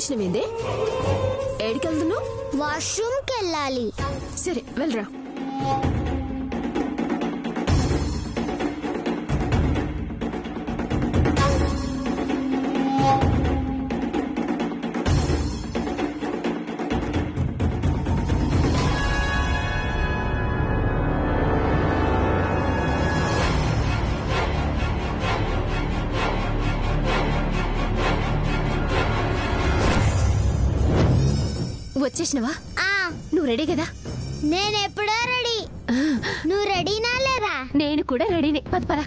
వచ్చేసినవేందే? ఏడికెళ్తున్నావు? Washroom కెళ్ళాలి. సరే వెళ్ళరా. వచ్చేసినవా? నువ్వు రెడీ కదా? నేనెప్పుడో రెడీ. నువ్వు రెడీనా లేదా? నేను కూడా రెడీనే. పద పద,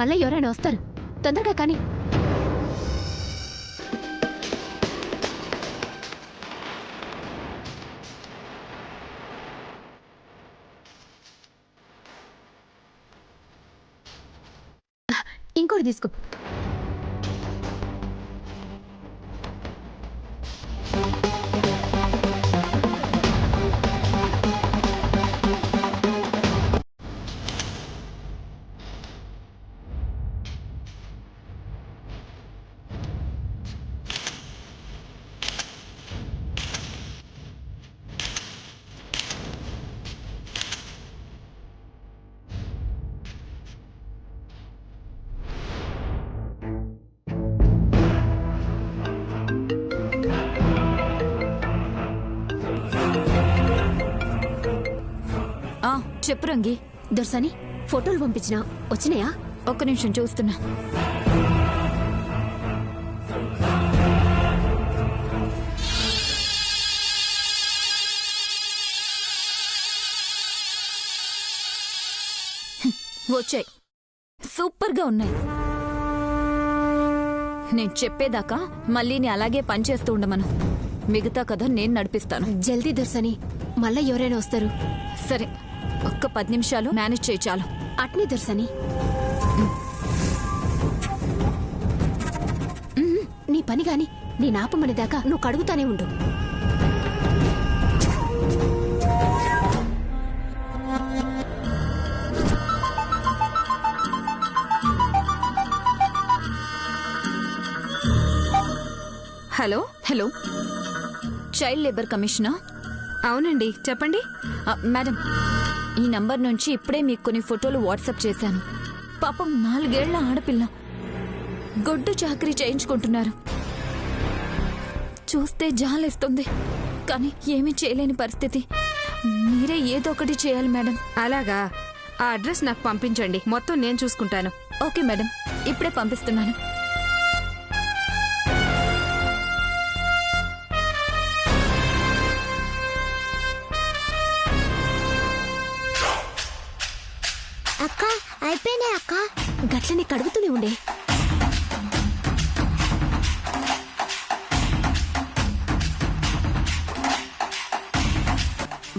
మళ్ళీ ఎవరైనా వస్తారు. తొందరగా కానీ. ఇంకోటి తీసుకో. చెప్పు రంగి. దొర్సాని ఫోటోలు పంపించినా వచ్చినాయా? ఒక్క నిమిషం చూస్తున్నా. వచ్చాయి. సూపర్ గా ఉన్నాయి. నేను చెప్పేదాకా మళ్ళీ నీ అలాగే పనిచేస్తూ ఉండమను. మిగతా కథ నేను నడిపిస్తాను. జల్దీ దొర్సాని, మళ్ళా ఎవరైనా వస్తారు. సరే, ఒక్క 10 నిమిషాలు మేనేజ్ చేయి చాలు. అట్నే దొర్సాని. నీ పని గాని నేను ఆపమనేదాకా నువ్వు కడుగుతానే ఉండు. హలో హలో, చైల్డ్ లేబర్ కమిషనా? అవునండి, చెప్పండి. మేడం, ఈ నంబర్ నుంచి ఇప్పుడే మీకు కొన్ని ఫోటోలు వాట్సాప్ చేశాను. పాపం 4 ఏళ్ల ఆడపిల్ల గొడ్డు చాకరీ చేయించుకుంటున్నారు. చూస్తే జాలేస్తుంది, కానీ ఏమీ చేయలేని పరిస్థితి. మీరే ఏదో ఒకటి చేయాలి మేడం. అలాగా, ఆ అడ్రస్ నాకు పంపించండి, మొత్తం నేను చూసుకుంటాను. ఓకే మేడం, ఇప్పుడే పంపిస్తున్నాను. అక్క అయిపోయినాయి అక్క. గట్లనే కడుగుతూనే ఉండే.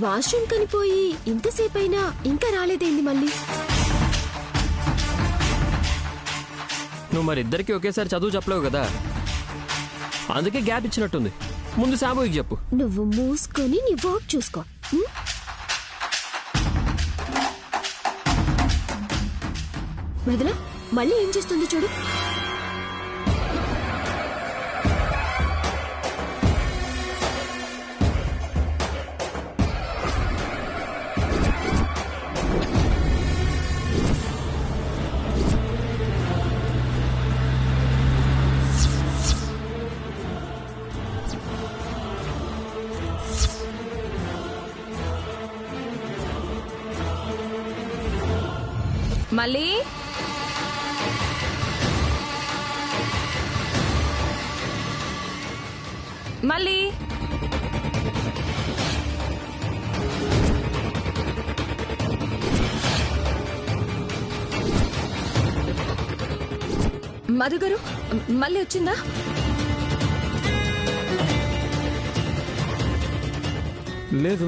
వాష్రూమ్ కనిపోయి ఇంతసేపైనా ఇంకా రాలేదేంది మళ్ళీ? నువ్వు మరి ఇద్దరికి ఒకేసారి చదువు చెప్పలేవు కదా, అందుకే గ్యాప్ ఇచ్చినట్టుంది. ముందు శాంభవికి చెప్పు. నువ్వు మూసుకొని నీ వర్క్ చూసుకో. మృదుల మళ్ళీ ఏం చేస్తుంది చూడు. మళ్ళీ మళ్ళీ మధు గారు మళ్ళీ వచ్చిందా? లేదు,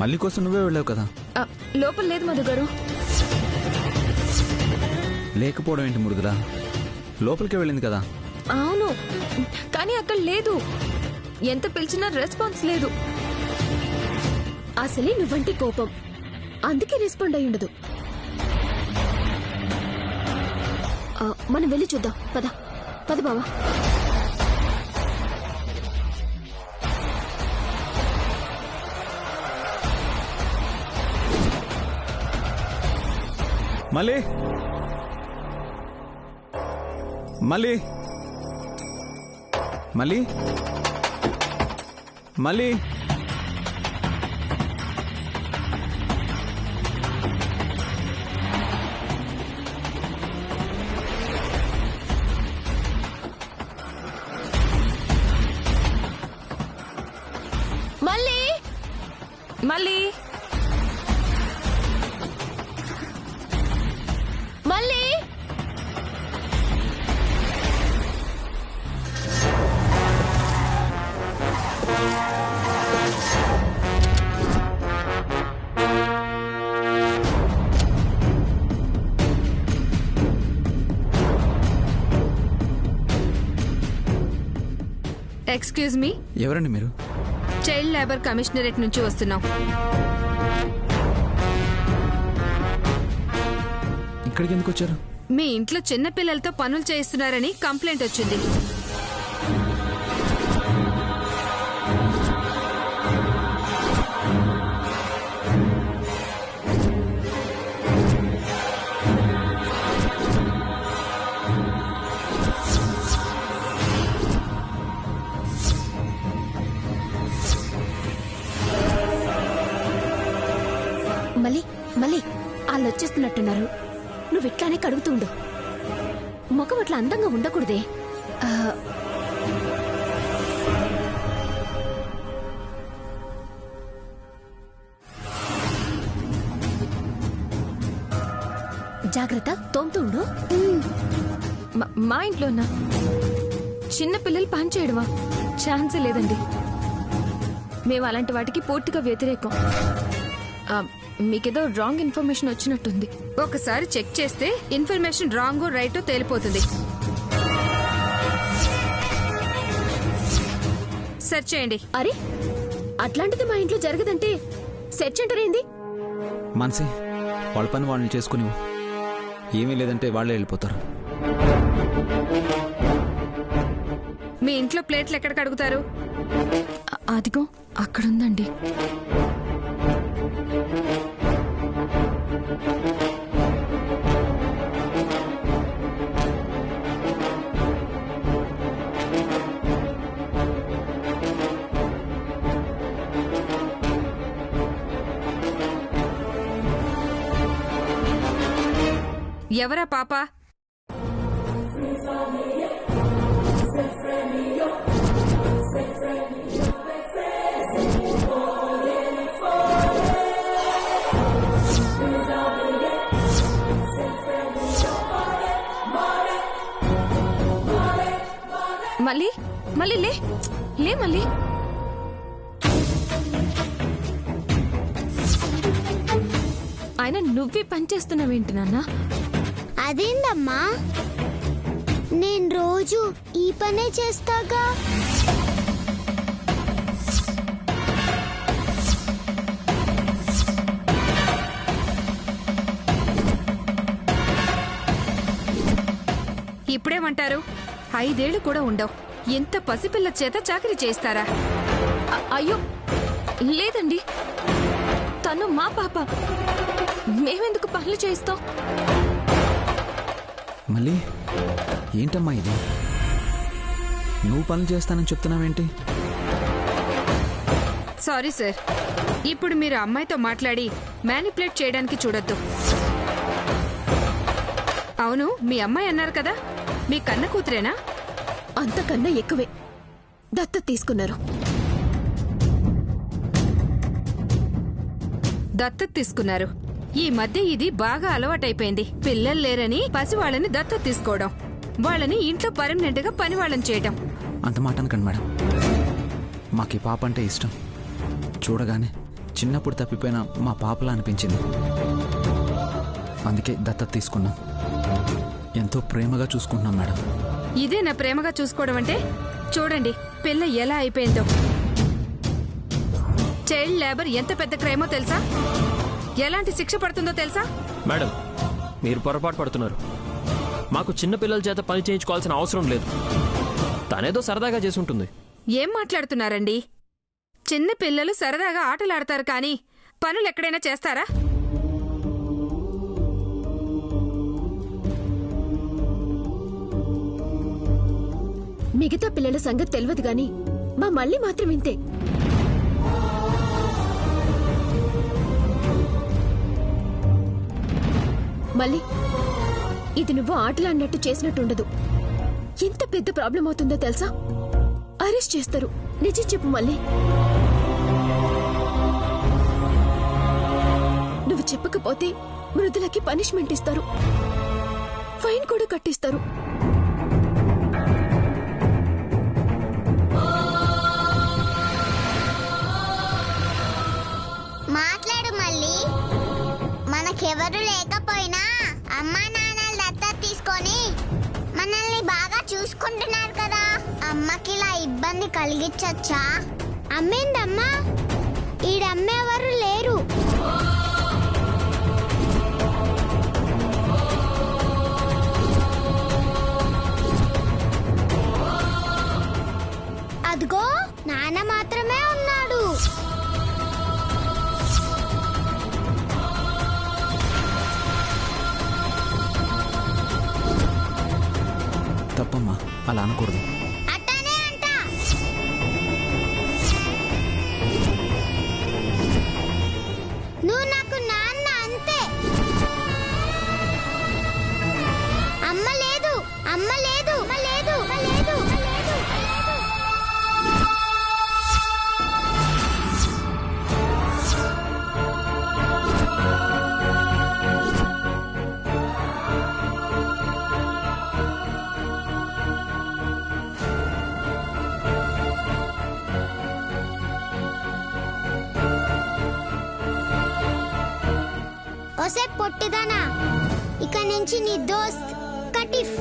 మళ్ళీ కోసం నువ్వే వెళ్ళావు కదా. లోపల లేదు మధు గారు. లేకపోవడం ఏంటి మృదులా, లోపలికే వెళ్ళింది కదా. అవును, కానీ అక్కడ లేదు. ఎంత పిలిచినా రెస్పాన్స్ లేదు. అసలే నువ్వంటి కోపం, అందుకే రెస్పాండ్ అయి ఉండదు. మనం వెళ్ళి చూద్దాం. పద పద బావా. మళ్ళీ మళ్ళీ మళ్ళీ మళ్ళీ మళ్ళీ మళ్ళీ మళ్ళీ ఎక్స్క్యూజ్ మీ, ఎవరండి మీరు? చైల్డ్ లేబర్ కమిషనరేట్ నుంచి వస్తున్నాం. ఇక్కడికి ఎందుకు వచ్చారు? మీ ఇంట్లో చిన్న పిల్లలతో పనులు చేయిస్తున్నారని కంప్లైంట్ వచ్చింది. మళ్ళీ మళ్ళీ వాళ్ళు వచ్చేస్తున్నట్టున్నారు. నువ్వు ఇట్లానే కడుగుతూ ఉండు. ముఖం అట్లా అందంగా ఉండకూడదే. జాగ్రత్త, తోముతూ ఉండు. మా ఇంట్లోనా? చిన్న పిల్లలు పని చేయడమా? ఛాన్సే లేదండి. మేము అలాంటి వాటికి పూర్తిగా వ్యతిరేకం. మీకేదో రాంగ్ ఇన్ఫర్మేషన్ వచ్చినట్టుంది. ఒకసారి చెక్ చేస్తే ఇన్ఫర్మేషన్ రాంగో రైటో తేలిపోతుంది. సెర్చ్ చేయండి. అరే, అట్లాంటిది మా ఇంట్లో జరగదంటే సెర్చ్ అంటారేంది? మానసి, వాళ్ళ పని వాళ్ళని చేసుకుని ఏమీ లేదంటే వాళ్ళే వెళ్ళిపోతారు. మీ ఇంట్లో ప్లేట్లు ఎక్కడ కడుగుతారు? అదిగో అక్కడుందండి. ఎవరా పాప? మళ్ళీ మళ్ళీ లే లే మళ్ళీ. ఆయన నువ్వే పని చేస్తున్నావేంటి నాన్న? అదేందమ్మా, నేను రోజు ఈ పనే చేస్తాగా. ఇప్పుడేమంటారు? 5 ఏళ్లు కూడా ఉండవు. ఎంత పసిపిల్ల చేత చాకరీ చేస్తారా? అయ్యో లేదండి, తను మా పాప. మేమెందుకు పనులు చేస్తాం? మళ్ళీ ఏంటమ్మా ఇది? నువ్వు పనులు చేస్తానని చెప్తున్నావేంటి? సారీ సార్, ఇప్పుడు మీరు అమ్మాయితో మాట్లాడి మ్యానిపులేట్ చేయడానికి చూడొద్దు. అవును, మీ అమ్మాయి అన్నారు కదా, మీ కన్న కూతురేనా? అంతకన్నా ఎక్కువే. దత్తత తీసుకున్నారు. దత్తత తీసుకున్నారు. ఈ మధ్య ఇది బాగా అలవాటైపోయింది. పిల్లలు లేరని పసివాళ్ళని దత్తత తీసుకోవడం, వాళ్ళని ఇంట్లో పర్మనెంట్ గా పని వాళ్ళని చేయడం. అంత మాట అనకండి మేడం. మాకు ఈ పాప అంటే ఇష్టం. చూడగానే చిన్నప్పుడు తప్పిపోయిన మా పాపలా అనిపించింది. అందుకే దత్తత తీసుకున్నాం. ఎంతో ప్రేమగా చూసుకుంటున్నాం మేడం. ఇదే నా ప్రేమగా చూసుకోవడం అంటే? చూడండి పిల్ల ఎలా అయిపోయిందో. చైల్డ్ లేబర్ ఎంత పెద్ద క్రైమో తెలుసా? ఎలాంటి శిక్ష పడుతుందో తెలుసా? మేడం, మీరు పొరపాటు పడుతున్నారు. మాకు చిన్న పిల్లల చేత పని చేయించుకోవాల్సిన అవసరం లేదు. తనేదో సరదాగా చేసి ఉంటుంది. ఏం మాట్లాడుతున్నారండి? చిన్న పిల్లలు సరదాగా ఆటలాడతారు కానీ పనులు ఎక్కడైనా చేస్తారా? మిగతా పిల్లల సంగతి తెలియదు గాని మా మళ్ళీ మాత్రం ఇంతే. మళ్ళీ ఇది నువ్వు ఆటలాడినట్టు చేసినట్టుండదు. ఎంత పెద్ద ప్రాబ్లం అవుతుందో తెలుసా? అరెస్ట్ చేస్తారు. నిజం చెప్పు మళ్ళీ. నువ్వు చెప్పకపోతే మృదులకి పనిష్మెంట్ ఇస్తారు, ఫైన్ కూడా కట్టిస్తారు. మాట్లాడు మళ్ళీ. మనకెవరు లేకపోయినా అమ్మా నాన్నలు దత్తత తీసుకొని మనల్ని బాగా చూసుకుంటున్నారు కదా. అమ్మకి ఇలా ఇబ్బంది కలిగించచ్చా? అమ్మేందమ్మా, ఈడమ్మేవరు లేరు. అదిగో నాన్న మాత్రమే ఉన్నాడు. తప్పమ్మా, అలా అనకూడదు. అట్టనే అంట. నువ్వు నాకు నాన్న అంతే. అమ్మ లేదు, అమ్మ లేదు, అమ్మ లేదు, అమ్మ లేదు, అమ్మ లేదు. ఒసే పొట్టిదానా, ఇక నుంచి నీ దోస్త్ కటిఫ్.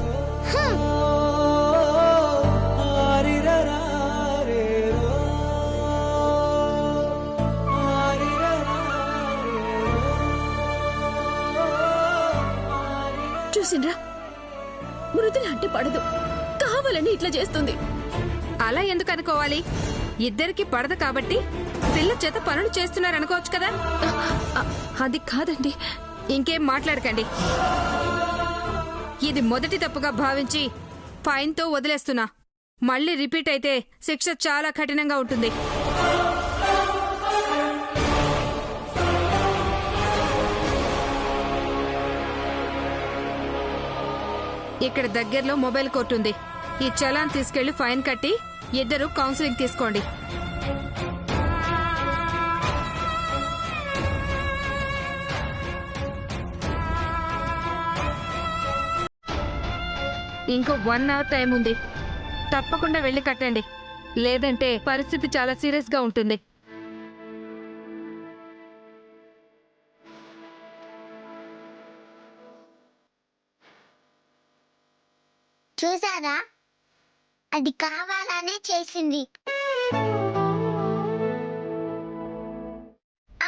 చూసిండ్రా, మృదుల అంటే పడదు, కావాలని ఇట్లా చేస్తుంది. అలా ఎందుకు అనుకోవాలి? ఇద్దరికి పడదు కాబట్టి పిల్ల చేత పనులు చేస్తున్నారనుకోవచ్చు కదా. అది కాదండి. ఇంకేం మాట్లాడకండి. ఇది మొదటి తప్పుగా భావించి ఫైన్తో వదిలేస్తున్నా. మళ్ళీ రిపీట్ అయితే శిక్ష చాలా కఠినంగా ఉంటుంది. ఇక్కడ దగ్గరలో మొబైల్ కోర్టు ఉంది. ఈ చలాన్ తీసుకెళ్లి ఫైన్ కట్టి ఇద్దరు కౌన్సిలింగ్ తీసుకోండి. ఇంకో 1 అవర్ టైం ఉంది. తప్పకుండా వెళ్లి కట్టండి, లేదంటే పరిస్థితి చాలా సీరియస్ గా ఉంటుంది. చూసారా, అది కావాలనే చేసింది.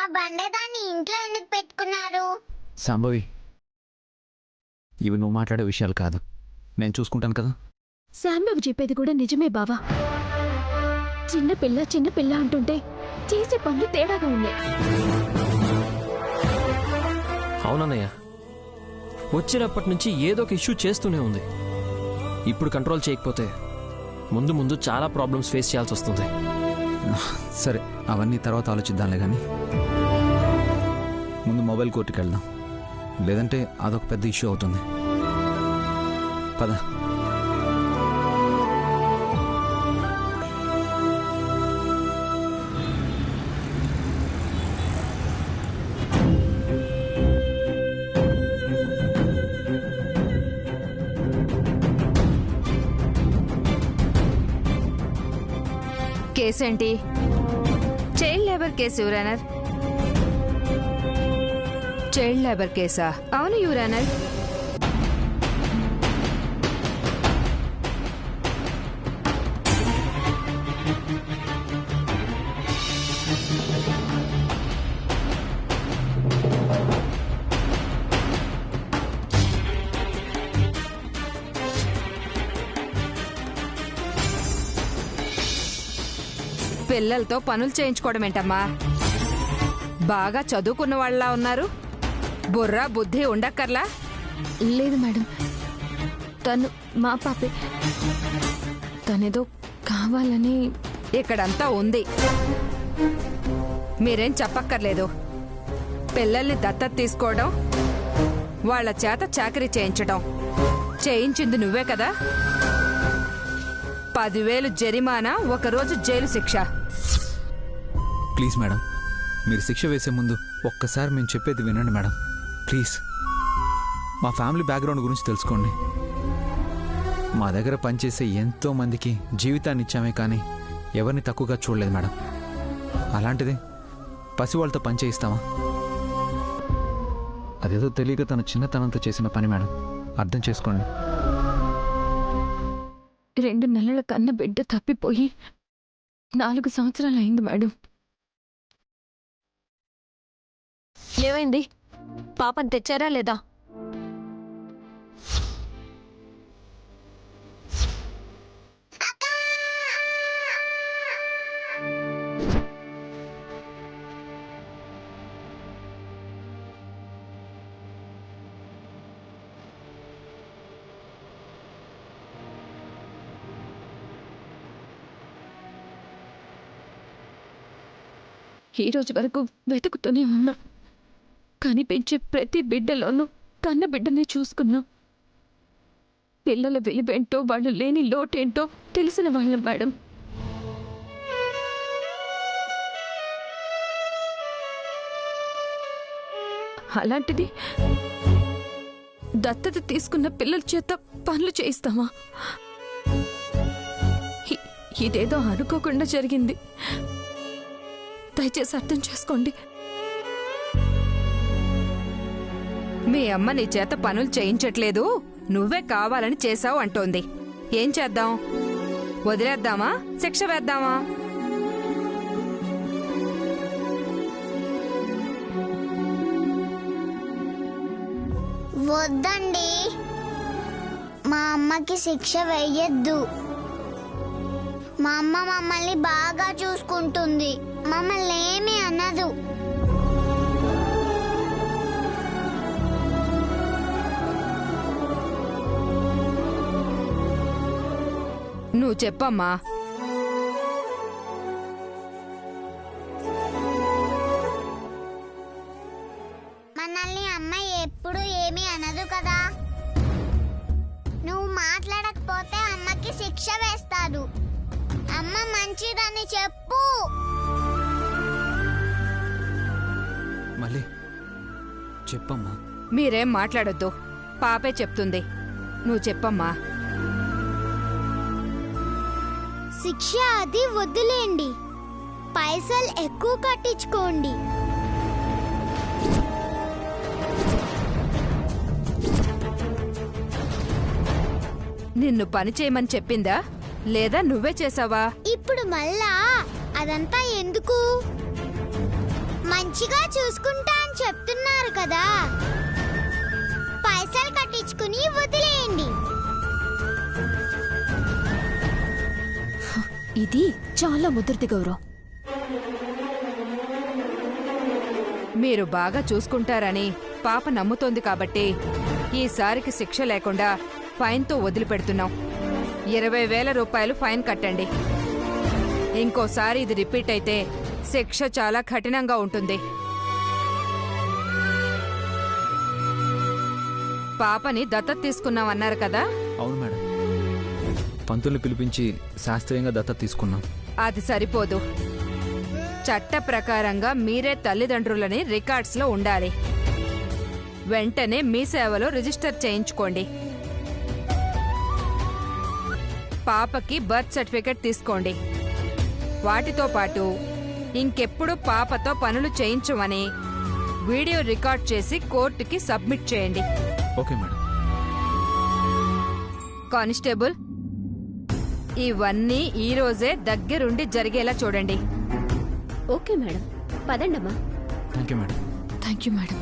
ఆ బండదాన్ని ఇంట్లో ఎందుకు పెట్టుకున్నారు? సాంబవి, ఇవి నువ్వు మాట్లాడే విషయాలు కాదు, నేను చూసుకుంటాను కదా. శాంబాబు చెప్పేది కూడా నిజమే బావా. చిన్నపిల్ల అంటుంటే చేసే పనులు తేడాగా ఉన్నాయి. అవునన్నయ్య, వచ్చినప్పటి నుంచి ఏదో ఒక ఇష్యూ చేస్తూనే ఉంది. ఇప్పుడు కంట్రోల్ చేయకపోతే ముందు ముందు చాలా ప్రాబ్లమ్స్ ఫేస్ చేయాల్సి వస్తుంది. సరే, అవన్నీ తర్వాత ఆలోచిద్దాంలే కానీ ముందు మొబైల్ కోర్టుకి వెళ్దాం, లేదంటే అదొక పెద్ద ఇష్యూ అవుతుంది. పద. కేసేంటి? Child labour case your honour. Child labour కేసా? అవును యువరానర్. పిల్లలతో పనులు చేయించుకోవడం ఏంటమ్మా? బాగా చదువుకున్న వాళ్ళ ఉన్నారు, బుర్రా బుద్ధి ఉండక్కర్లా. లేదు మేడం, తను మా పాపే. తనేదో కావాలని ఇక్కడంతా ఉంది, మీరేం చెప్పక్కర్లేదు. పిల్లల్ని దత్తత తీసుకోవడం, వాళ్ళ చేత చాకరీ చేయించడం చేయించింది నువ్వే కదా. 10,000 జరిమానా, 1 రోజు జైలు శిక్ష. ప్లీజ్ మేడం, మీరు శిక్ష వేసే ముందు ఒక్కసారి మేము చెప్పేది వినండి మేడం. ప్లీజ్, మా ఫ్యామిలీ బ్యాక్గ్రౌండ్ గురించి తెలుసుకోండి. మా దగ్గర పనిచేసే ఎంతో మందికి జీవితాన్ని ఇచ్చామే కానీ ఎవరిని తక్కువగా చూడలేదు మేడం. అలాంటిది పసివాళ్ళతో పని చేయిస్తామా? అదేదో తెలియక తన చిన్నతనంతో చేసిన పని మేడం, అర్థం చేసుకోండి. 2 నెలల కన్న బిడ్డ తప్పిపోయి 4 సంవత్సరాలు అయింది మేడం. ఏమైంది? పాపని తెచ్చారా లేదా? ఈ రోజు వరకు వెతుకుతూనే ఉన్నా, కానీ పెంచే ప్రతి బిడ్డలోనూ కన్న బిడ్డనే చూసుకున్నా. పిల్లల విలువేంటో, వాళ్ళు లేని లోటేంటో తెలిసిన వాళ్ళం మేడం. అలాంటిది దత్తత తీసుకున్న పిల్లల చేత పనులు చేయిస్తామా? ఇదేదో అనుకోకుండా జరిగింది. దయచేసి అర్థం చేసుకోండి. మీ అమ్మ నీ చేత పనులు చేయించట్లేదు, నువ్వే కావాలని చేశావు అంటోంది. ఏం చేద్దాం? వదిలేద్దామా, శిక్ష వేద్దామా? వద్దండి, మా అమ్మకి శిక్ష వేయొద్దు. మా అమ్మ మమ్మల్ని బాగా చూసుకుంటుంది, మమ్మల్ని ఏమీ అనదు. నువ్వు చెప్పమ్మా. మనల్ని అమ్మ ఎప్పుడు ఏమీ అనదు కదా. నువ్వు మాట్లాడకపోతే అమ్మకి శిక్ష వేస్తాడు. అమ్మ మంచిదని చెప్పు. మళ్ళీ చెప్పమ్మా. మీరేం మాట్లాడొద్దు, పాపే చెప్తుంది. నువ్వు చెప్పమ్మా. శిక్ష అది వదిలేండి, పైసలు ఎక్కువ కట్టించుకోండి. నిన్ను పని చేయమని చెప్పిందా, లేదా నువ్వే చేసావా? ఇప్పుడు మళ్ళా అదంతా ఎందుకు? మంచిగా చూసుకుంటా అని చెప్తున్నారు కదా, పైసలు కట్టించుకుని వదిలేయండి. ఇది చాలా ముద్రది గౌరవ్. మీరు బాగా చూసుకుంటారని పాప నమ్ముతోంది కాబట్టి ఈసారికి శిక్ష లేకుండా ఫైన్తో వదిలిపెడుతున్నాం. 20,000 రూపాయలు ఫైన్ కట్టండి. ఇంకోసారి ఇది రిపీట్ అయితే శిక్ష చాలా కఠినంగా ఉంటుంది. పాపని దత్తత తీసుకున్నామన్నారు కదా? అవును మేడం, పంతుల్ని పిలిపించి శాస్త్రీయంగా దత్తత తీసుకున్నాం. అది సరిపోదు. చట్ట ప్రకారంగా మీరే తల్లిదండ్రులని రికార్డ్స్లో ఉండాలి. వెంటనే మీ సేవలో రిజిస్టర్ చేయించుకోండి. పాపకి బర్త్ సర్టిఫికెట్ తీసుకోండి. వాటితో పాటు ఇంకెప్పుడు పాపతో పనులు చేయించమని వీడియో రికార్డ్ చేసి కోర్టుకి సబ్మిట్ చేయండి. Okay madam. కానిస్టేబుల్, ఇవన్నీ ఈ రోజే దగ్గరుండి జరిగేలా చూడండి. ఓకే మేడం, పదండమ్మా. Thank you madam. Thank you madam.